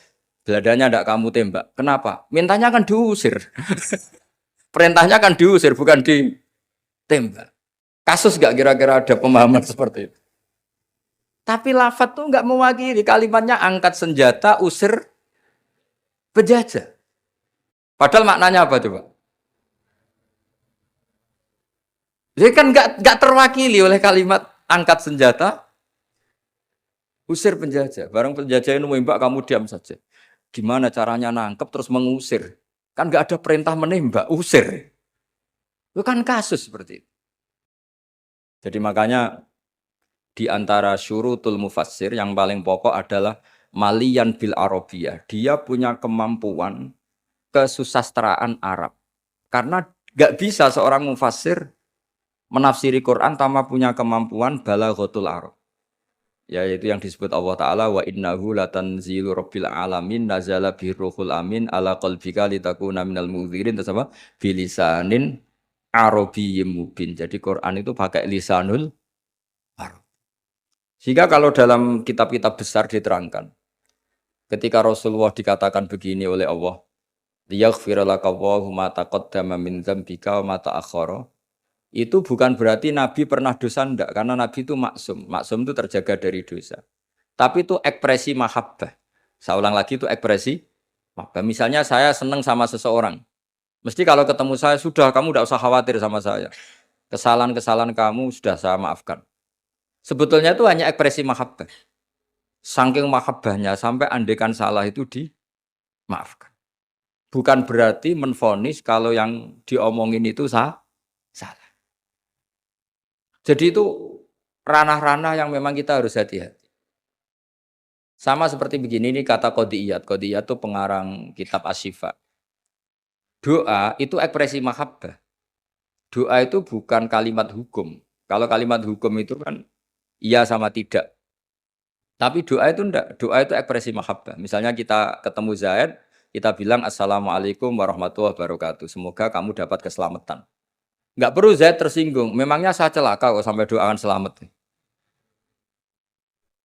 Belandanya tidak kamu tembak. Kenapa? Mintanya kan diusir. Perintahnya kan diusir, bukan ditembak. Kasus gak kira-kira ada pemahaman seperti itu? Tapi lafadz tuh nggak mewakili. Kalimatnya angkat senjata, usir penjajah. Padahal maknanya apa coba? Jadi kan nggak terwakili oleh kalimat angkat senjata, usir penjajah. Barang penjajah ini menembak, kamu diam saja. Gimana caranya nangkep terus mengusir? Kan nggak ada perintah menembak, usir. Itu kan kasus seperti itu. Jadi makanya di antara syurutul mufassir yang paling pokok adalah maliyan bil arabiyah. Dia punya kemampuan kesusastraan Arab. Karena nggak bisa seorang mufassir menafsiri Quran tanpa punya kemampuan balaghatul Arab. Yaitu yang disebut Allah Ta'ala wa innahu latanzilu rabbil alamin nazala biruhul amin ala qalbika litakuna minal mudhirin terus apa bilisanin Arabiyyim mubin. Jadi Quran itu pakai lisanul Arab. Sehingga kalau dalam kitab-kitab besar diterangkan, ketika Rasulullah dikatakan begini oleh Allah, liyaghfira laka Allahu ma taqaddama min dzambika wa ma ta'akhkhara. Itu bukan berarti Nabi pernah dosa ndak, karena Nabi itu maksum. Maksum itu terjaga dari dosa. Tapi itu ekspresi mahabbah. Saya ulang lagi, itu ekspresi mahabbah. Misalnya saya senang sama seseorang. Mesti kalau ketemu saya, sudah kamu tidak usah khawatir sama saya. Kesalahan-kesalahan kamu sudah saya maafkan. Sebetulnya itu hanya ekspresi mahabbah. Saking mahabbahnya sampai andekan salah itu dimaafkan. Bukan berarti menvonis kalau yang diomongin itu salah. Jadi itu ranah-ranah yang memang kita harus hati-hati. Sama seperti begini, ini kata Qodiyat. Qodiyat itu pengarang kitab Asy-Syifa. Doa itu ekspresi mahabbah. Doa itu bukan kalimat hukum. Kalau kalimat hukum itu kan iya sama tidak. Tapi doa itu enggak. Doa itu ekspresi mahabbah. Misalnya kita ketemu Zaid, kita bilang Assalamualaikum warahmatullahi wabarakatuh. Semoga kamu dapat keselamatan. Enggak perlu Zaid tersinggung. Memangnya saya celaka kok sampai doakan selamat.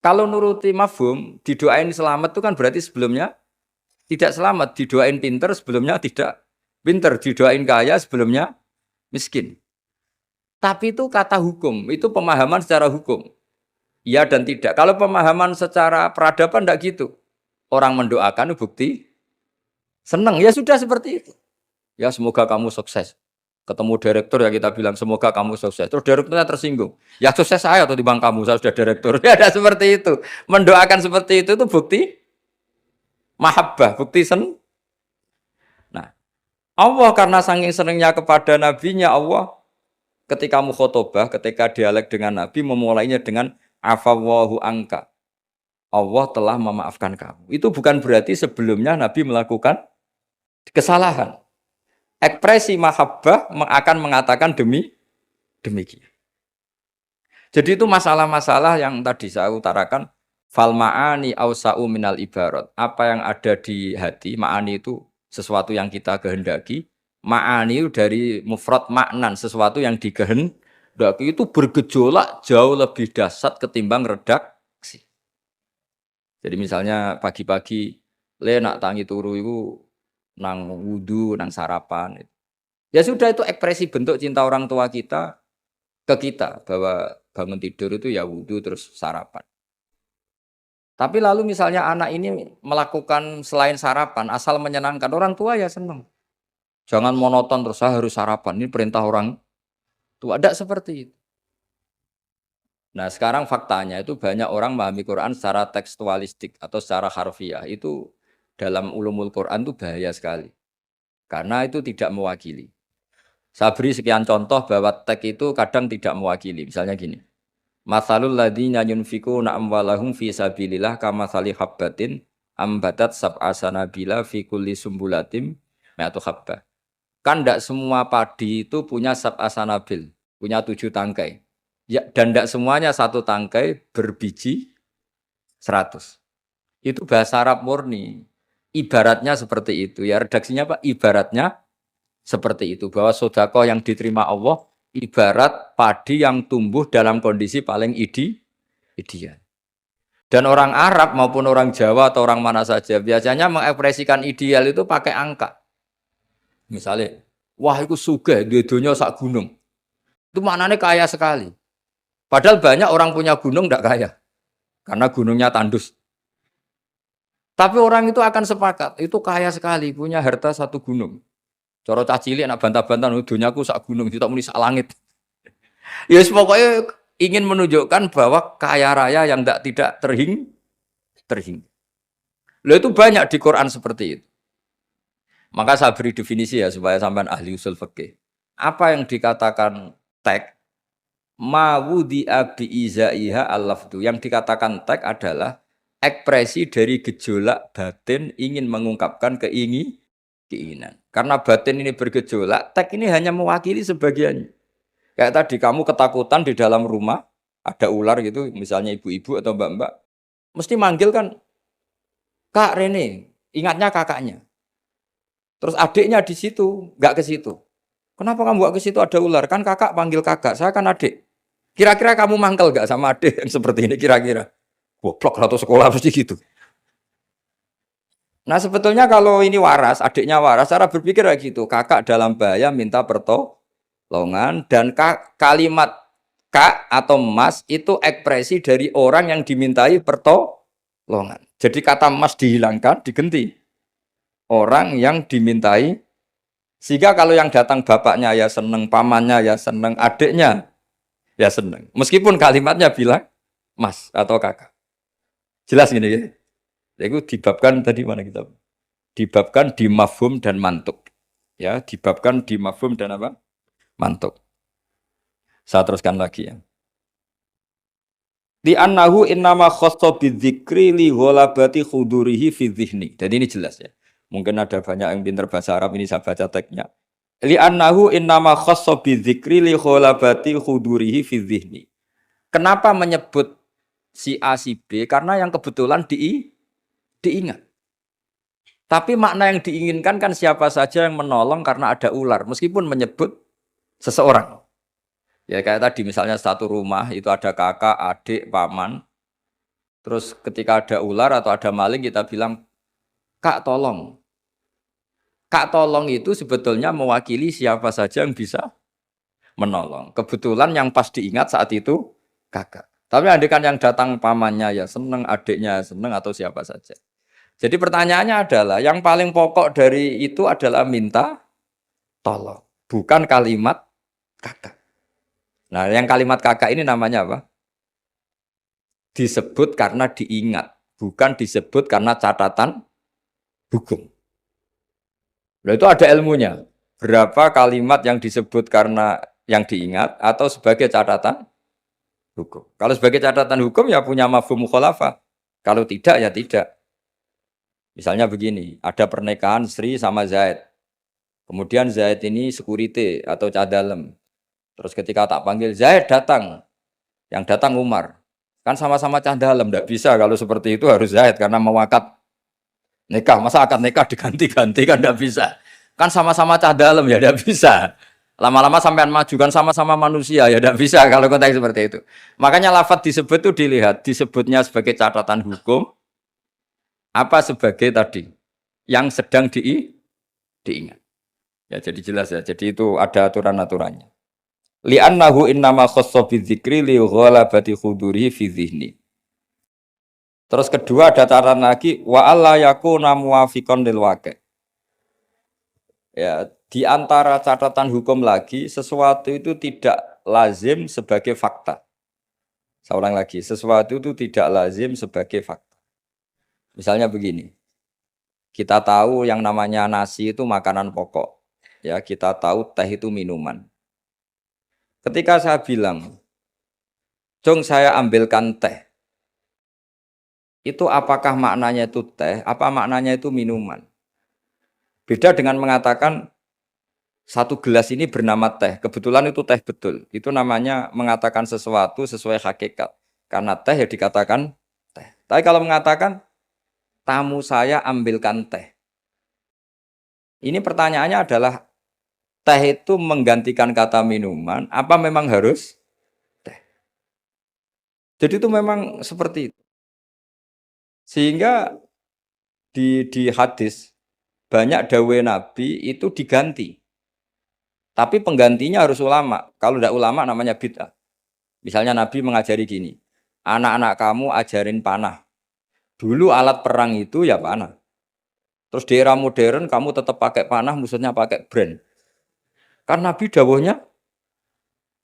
Kalau nuruti mafhum, didoain selamat itu kan berarti sebelumnya tidak selamat. Didoain pinter, sebelumnya tidak pinter. Didoain kaya, sebelumnya miskin. Tapi itu kata hukum, itu pemahaman secara hukum. Iya dan tidak. Kalau pemahaman secara peradaban tidak gitu. Orang mendoakan bukti senang. Ya sudah seperti itu. Ya semoga kamu sukses. Ketemu direktur ya kita bilang semoga kamu sukses. Terus direkturnya tersinggung. Ya sukses saya atau dibang kamu, saya sudah direktur. Ya ada seperti itu. Mendoakan seperti itu bukti mahabbah, bukti Nah, Allah karena saking senangnya kepada nabinya, Allah ketika mukhotobah, ketika dialek dengan nabi memulainya dengan afawwahu angka. Allah telah memaafkan kamu. Itu bukan berarti sebelumnya nabi melakukan kesalahan. Ekspresi mahabbah akan mengatakan demikian. Jadi itu masalah-masalah yang tadi saya utarakan. Fal ma'ani awsa'u minal ibarat. Apa yang ada di hati, ma'ani itu sesuatu yang kita kehendaki. Ma'ani dari mufrad maknan, sesuatu yang dikehendaki itu bergejolak jauh lebih dahsyat ketimbang redaksi. Jadi misalnya pagi-pagi, nak tangi turu itu nang wudu, nang sarapan. Ya sudah itu ekspresi bentuk cinta orang tua kita ke kita bahwa bangun tidur itu ya wudu terus sarapan. Tapi lalu misalnya anak ini melakukan selain sarapan asal menyenangkan orang tua ya senang. Jangan monoton terus saya harus sarapan. Ini perintah orang tua. Tidak seperti itu. Nah sekarang faktanya itu banyak orang memahami Quran secara tekstualistik atau secara harfiah. Itu dalam ulumul Quran itu bahaya sekali. Karena itu tidak mewakili. Saya beri sekian contoh bahwa teks itu kadang tidak mewakili. Misalnya gini. Matsalul ladzina yunfikuna amwalahum fi sabilillah kamatsali habbatin ambatat sab'a sanabila fi kulli sumbulatin mi'atu habbah. Kan tidak semua padi itu punya sab'a sanabil, punya 7 tangkai. Ya, dan tidak semuanya satu tangkai berbiji 100. Itu bahasa Arab murni. Ibaratnya seperti itu. Ya redaksinya Pak, ibaratnya seperti itu. Bahwa sedekah yang diterima Allah ibarat padi yang tumbuh dalam kondisi paling ideal. Dan orang Arab maupun orang Jawa atau orang mana saja biasanya mengekspresikan ideal itu pakai angka. Misalnya, wah itu sugih, dunia sak gunung. Itu maknanya kaya sekali. Padahal banyak orang punya gunung tidak kaya. Karena gunungnya tandus. Tapi orang itu akan sepakat, itu kaya sekali, punya harta 1 gunung. Coro cacili anak bantah-bantah, dunyaku sak gunung, tidak muni sak langit. Ya pokoknya ingin menunjukkan bahwa kaya raya yang tidak terhingga. Loh itu banyak di Quran seperti itu. Maka saya beri definisi ya supaya sampean ahli usul fikih. Apa yang dikatakan tag mawudi abi izaiha al-lafdu. Yang dikatakan tag adalah ekspresi dari gejolak batin ingin mengungkapkan keinginan. Karena batin ini bergejolak, tag ini hanya mewakili sebagiannya. Kayak tadi kamu ketakutan di dalam rumah, ada ular gitu, misalnya ibu-ibu atau mbak-mbak, mesti manggil kan, Kak Rene, ingatnya kakaknya. Terus adiknya di situ, nggak ke situ. Kenapa kamu bawa ke situ ada ular? Kan kakak panggil kakak, saya kan adik. Kira-kira kamu mangkel gak sama adik yang seperti ini kira-kira? Goblok atau sekolah pasti gitu. Nah sebetulnya kalau ini waras, adiknya waras, cara berpikir kayak gitu. Kakak dalam bahaya minta pertolongan dan kalimat kak atau mas itu ekspresi dari orang yang dimintai pertolongan. Jadi kata mas dihilangkan, diganti orang yang dimintai. Sehingga kalau yang datang bapaknya ya seneng, pamannya ya seneng, adiknya ya seneng. Meskipun kalimatnya bilang mas atau kakak. Jelas gini ya. Itu dibabkan tadi mana kita? Dibabkan di mafhum dan mantuk. Ya, dibabkan di mafhum dan apa? Mantuk. Saya teruskan lagi ya. Di annahu innama khassa bidzikri li ghalabati khudurihi fi dzihni. Jadi ini jelas ya. Mungkin ada banyak yang pintar bahasa Arab ini saya baca teksnya. Li annahu innama khassa bidzikri li ghalabati khudurihi fi dzihni. Kenapa menyebut si A si B? Karena yang kebetulan diingat. Tapi makna yang diinginkan kan siapa saja yang menolong karena ada ular, meskipun menyebut seseorang. Ya kayak tadi misalnya satu rumah itu ada kakak, adik, paman. Terus ketika ada ular atau ada maling kita bilang, Kak tolong. Kak tolong itu sebetulnya mewakili siapa saja yang bisa menolong. Kebetulan yang pas diingat saat itu kakak. Tapi andaikan yang datang pamannya ya seneng, adiknya seneng atau siapa saja. Jadi pertanyaannya adalah yang paling pokok dari itu adalah minta tolong, bukan kalimat kakak. Nah, yang kalimat kakak ini namanya apa? Disebut karena diingat, bukan disebut karena catatan hukum. Nah, itu ada ilmunya. Berapa kalimat yang disebut karena yang diingat atau sebagai catatan hukum. Kalau sebagai catatan hukum ya punya mafhum mukhalafah. Kalau tidak ya tidak. Misalnya begini, ada pernikahan Sri sama Zaid. Kemudian Zaid ini security atau cadalem. Terus ketika tak panggil Zaid datang. Yang datang Umar. Kan sama-sama cadalem, tidak bisa kalau seperti itu harus Zaid karena mau akad nikah. Masa akad nikah diganti-ganti kan tidak bisa. Kan sama-sama cadalem ya tidak bisa. Lama-lama sampean maju kan sama-sama manusia ya tidak bisa kalau konteks seperti itu. Makanya lafadz disebut itu dilihat, disebutnya sebagai catatan hukum apa sebagai tadi yang sedang diingat. Ya jadi jelas ya. Jadi itu ada aturan-aturannya. Li'annahu innama khassa bidzikri li ghalabati khudurihi fi dzihni. Terus kedua ada catatan lagi wa alla yakuna muwafiqan lil waqi'. Ya, di antara catatan hukum lagi sesuatu itu tidak lazim sebagai fakta. Saya ulang lagi, sesuatu itu tidak lazim sebagai fakta. Misalnya begini, kita tahu yang namanya nasi itu makanan pokok. Ya, kita tahu teh itu minuman. Ketika saya bilang, "Jong saya ambilkan teh." Itu apakah maknanya itu teh, apa maknanya itu minuman? Beda dengan mengatakan satu gelas ini bernama teh. Kebetulan itu teh betul. Itu namanya mengatakan sesuatu sesuai hakikat. Karena teh ya dikatakan teh. Tapi kalau mengatakan tamu saya ambilkan teh. Ini pertanyaannya adalah teh itu menggantikan kata minuman, apa memang harus teh? Jadi itu memang seperti itu. Sehingga di hadis banyak dawai Nabi itu diganti. Tapi penggantinya harus ulama. Kalau tidak ulama namanya bid'ah. Misalnya Nabi mengajari gini, anak-anak kamu ajarin panah. Dulu alat perang itu ya panah. Terus di era modern kamu tetap pakai panah, musuhnya pakai brand. Kan Nabi dawuhnya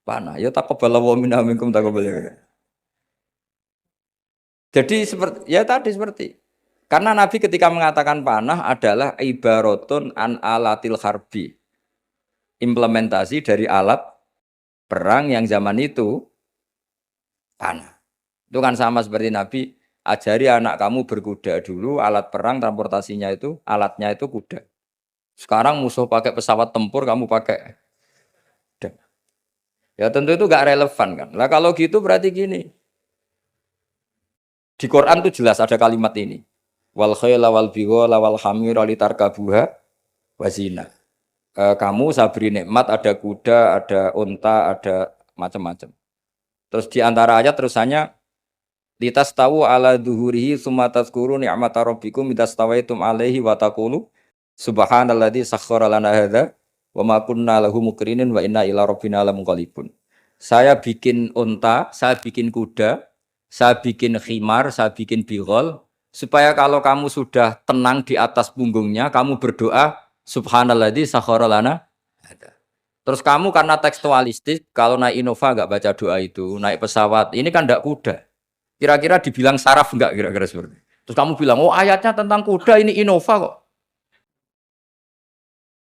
panah. Ya taqabbalallahu minna minkum taqabbal. Jadi seperti ya tadi seperti karena Nabi ketika mengatakan panah adalah ibaratun an alatil harbi. Implementasi dari alat perang yang zaman itu panah. Itu kan sama seperti Nabi ajari anak kamu berkuda dulu, alat perang transportasinya itu alatnya itu kuda. Sekarang musuh pakai pesawat tempur, kamu pakai kuda. Ya tentu itu gak relevan kan. Lah kalau gitu berarti gini. Di Quran tuh jelas ada kalimat ini. Wal khayla wal bighala wal hamira litarkabuha wazina. kamu saya beri nikmat, ada kuda, ada unta, ada macam-macam. Terus di antara ayat terusannya litas tahu ala duhurihi summa tazkuru ni'mata rabbikum idastawaitum alaihi wa taqulu subhanalladzi sakhkhara lana hadza wa ma kunna lahu muqrinin wa inna ila rabbina lamunqalibun. Saya bikin unta, saya bikin kuda, saya bikin khimar, saya bikin bigol supaya kalau kamu sudah tenang di atas punggungnya kamu berdoa subhanalladzi sakhkhara lana hadza. Terus kamu karena tekstualistik kalau naik Innova enggak baca doa itu, naik pesawat ini kan enggak kuda. Kira-kira dibilang saraf enggak kira-kira seperti itu. Terus kamu bilang, oh ayatnya tentang kuda ini Innova kok.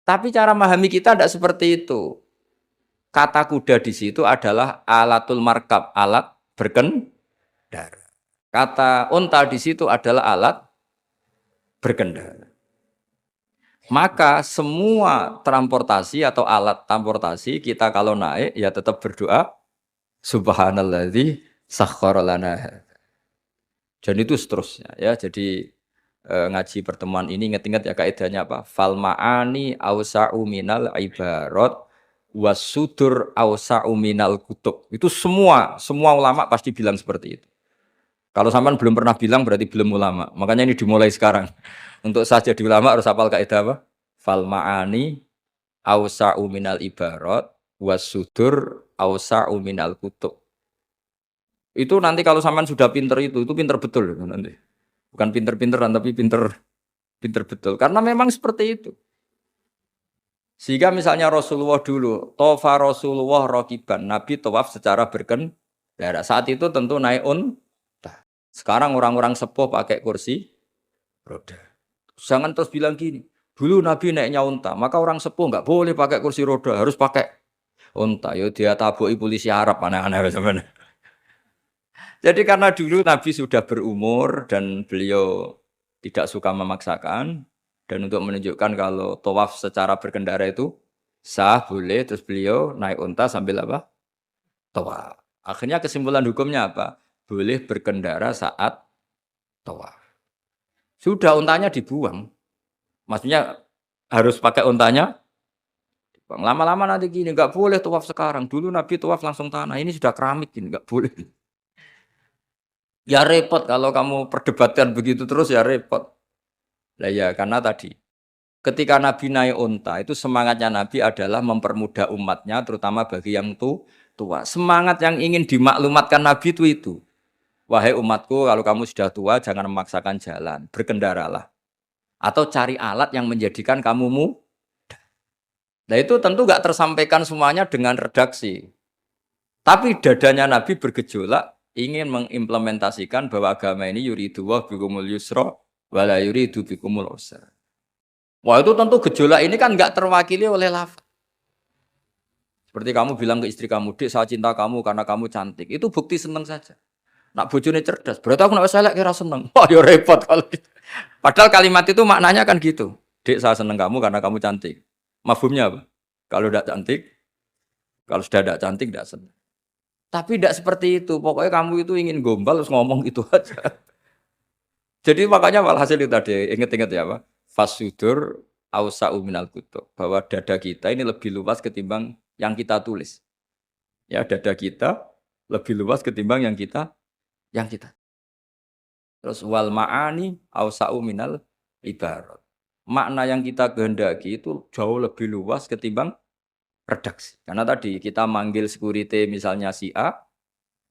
Tapi cara memahami kita tidak seperti itu. Kata kuda di situ adalah alatul markab, alat berkendara. Kata unta di situ adalah alat berkendara. Maka semua transportasi atau alat transportasi kita kalau naik ya tetap berdoa subhanalladzi sakhkhara lana. Dan itu seterusnya ya. Jadi ngaji pertemuan ini ingat-ingat ya kaidahnya apa? Fal ma'ani ausa'u minal ibarat wasudur ausa'u minal kutub. Itu semua ulama pasti bilang seperti itu. Kalau sampean belum pernah bilang berarti belum ulama. Makanya ini dimulai sekarang. Untuk saja di ulama harus hafal kaidah apa? Fal ma'ani ausa'u minal ibarat wasudur ausa'u minal kutub. Itu nanti kalau sampean sudah pinter itu pinter betul nanti. Bukan pinter-pinteran tapi pinter betul. Karena memang seperti itu. Sehingga misalnya Rasulullah dulu, tofa Rasulullah rokiban, Nabi tawaf secara berkendara. Saat itu tentu naik unta. Sekarang orang-orang sepuh pakai kursi roda. Jangan terus bilang gini, dulu Nabi naiknya unta, maka orang sepuh nggak boleh pakai kursi roda, harus pakai unta. Yo dia tabuki polisi Arab aneh-aneh sebenarnya. Jadi karena dulu Nabi sudah berumur dan beliau tidak suka memaksakan dan untuk menunjukkan kalau tawaf secara berkendara itu sah boleh, terus beliau naik unta sambil apa? Tawaf. Akhirnya kesimpulan hukumnya apa? Boleh berkendara saat tawaf. Sudah untanya dibuang. Maksudnya harus pakai untanya. Lama-lama nanti gini, nggak boleh tawaf sekarang. Dulu Nabi tawaf langsung tanah, ini sudah keramik gini, nggak boleh. Ya repot kalau kamu perdebatkan begitu terus ya repot. Lah ya karena tadi ketika Nabi naik unta itu semangatnya Nabi adalah mempermudah umatnya terutama bagi yang tua. Semangat yang ingin dimaklumatkan Nabi itu. Wahai umatku kalau kamu sudah tua jangan memaksakan jalan, berkendaralah. Atau cari alat yang menjadikan kamu mudah. Nah itu tentu gak tersampaikan semuanya dengan redaksi. Tapi dadanya Nabi bergejolak ingin mengimplementasikan bahwa agama ini yuridu wa bikumul yusra wala yuridu bikumul usra. Wah itu tentu gejolak ini kan enggak terwakili oleh lafaz. Seperti kamu bilang ke istri kamu, "Dik, saya cinta kamu karena kamu cantik." Itu bukti seneng saja. Nak bojone cerdas, berarti aku nak selek kira seneng. Wah ya repot kalau gitu. Padahal kalimat itu maknanya kan gitu. "Dik, saya seneng kamu karena kamu cantik." Mafhumnya apa? Kalau tidak cantik, kalau sudah tidak cantik tidak seneng. Tapi tidak seperti itu. Pokoknya kamu itu ingin gombal terus ngomong itu aja. Jadi makanya walhasil itu tadi ingat-ingat ya Pak. Fasudur ausa'u minal kutub. Bahwa dada kita ini lebih luas ketimbang yang kita tulis. Ya dada kita lebih luas ketimbang yang kita. Terus wal ma'ani ausa'u minal ibarat. Makna yang kita kehendaki itu jauh lebih luas ketimbang redaksi. Karena tadi kita manggil security misalnya si A,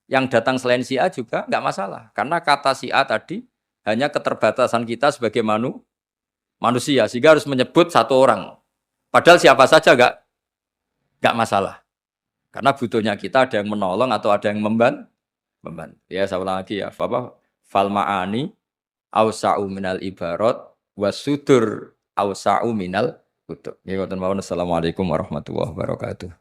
yang datang selain si A juga nggak masalah. Karena kata si A tadi hanya keterbatasan kita sebagai manusia, sehingga harus menyebut satu orang. Padahal siapa saja nggak masalah. Karena butuhnya kita ada yang menolong atau ada yang membantu. Ya saya ulang lagi ya, fal ma'ani ausa'u minal ibarat wasudur ausa'u minal kutub. Ya, assalamualaikum warahmatullahi wabarakatuh.